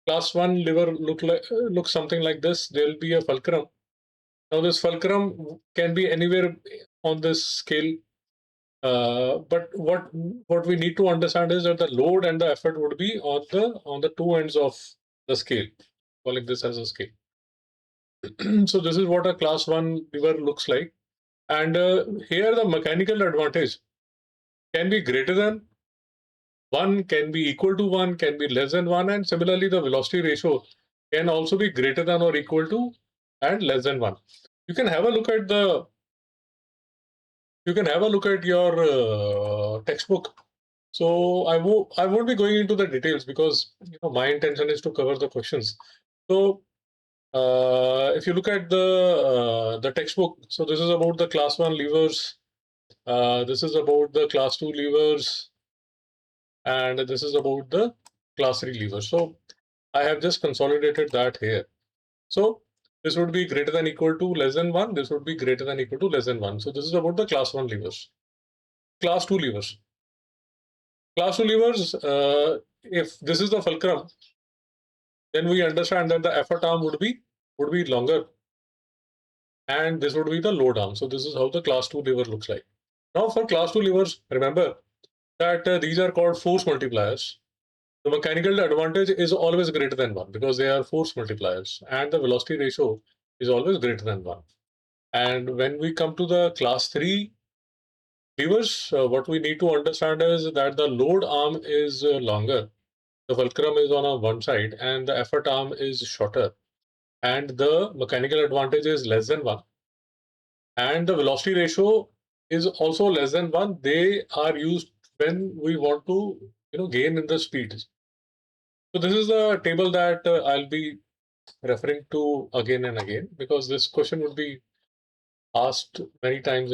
Class 1 lever looks something like this. There will be a fulcrum. Now this fulcrum can be anywhere on this scale, but what we need to understand is that the load and the effort would be on the two ends of the scale, calling this as a scale. So this is what a class 1 lever looks like, and here the mechanical advantage can be greater than 1, can be equal to 1, can be less than 1, and similarly the velocity ratio can also be greater than or equal to and less than 1. You can have a look at your textbook. So I won't be going into the details because my intention is to cover the questions. So if you look at the textbook, so this is about the class 1 levers, this is about the class 2 levers, and this is about the class 3 levers. So I have just consolidated that here. So this would be greater than equal to less than 1. This would be greater than equal to less than 1. So this is about the class 1 levers. Class 2 levers. Class 2 levers, if this is the fulcrum, then we understand that the effort arm would be longer, and this would be the load arm. So this is how the class 2 lever looks like. Now for class 2 levers, remember that these are called force multipliers. The mechanical advantage is always greater than 1 because they are force multipliers, and the velocity ratio is always greater than 1. And when we come to the class 3 levers, what we need to understand is that the load arm is longer. The fulcrum is on one side and the effort arm is shorter, and the mechanical advantage is less than 1, and the velocity ratio is also less than 1. They are used when we want to gain in the speed. So this is the table that I'll be referring to again and again, because this question would be asked many times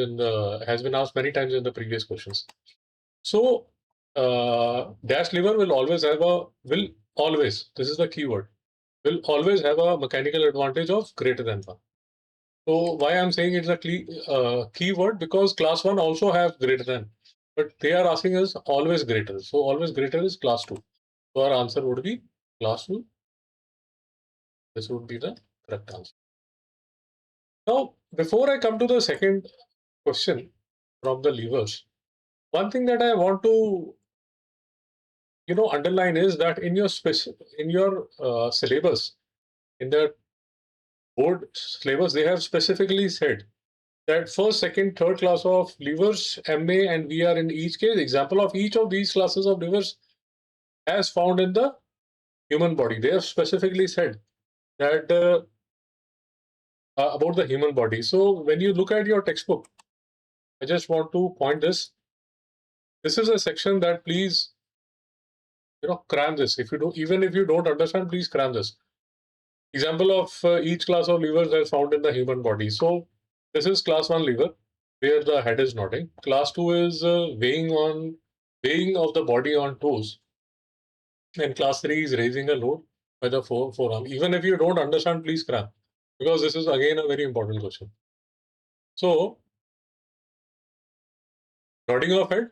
has been asked many times in the previous questions. So dash lever will always have this is the keyword, will always have a mechanical advantage of greater than 1. So why I'm saying it's a keyword, because class 1 also have greater than, but they are asking us always greater. So always greater is class 2. So our answer would be class 2. This would be the correct answer. Now, before I come to the second question from the levers, one thing that I want to underline is that in your syllabus, in the board syllabus, they have specifically said that first, second, third class of levers, MA and VR in each case, example of each of these classes of levers as found in the human body. They have specifically said that about the human body. So when you look at your textbook, I just want to point this. This is a section that please, cram this. Even if you don't understand, please cram this. Example of each class of levers as found in the human body. So this is class 1 lever, where the head is nodding. Class 2 is weighing of the body on toes. And class 3 is raising a load by the forearm. Even if you don't understand, please cram, because this is again a very important question. So nodding of head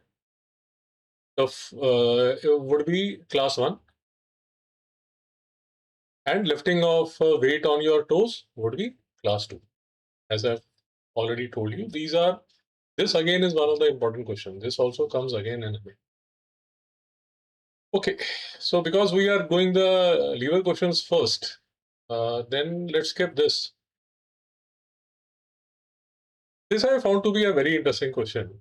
would be class 1, and lifting of weight on your toes would be class 2. As I've already told you, this again is one of the important questions. This also comes again and again. Okay, so because we are going the lever questions first, then let's skip this. This I found to be a very interesting question.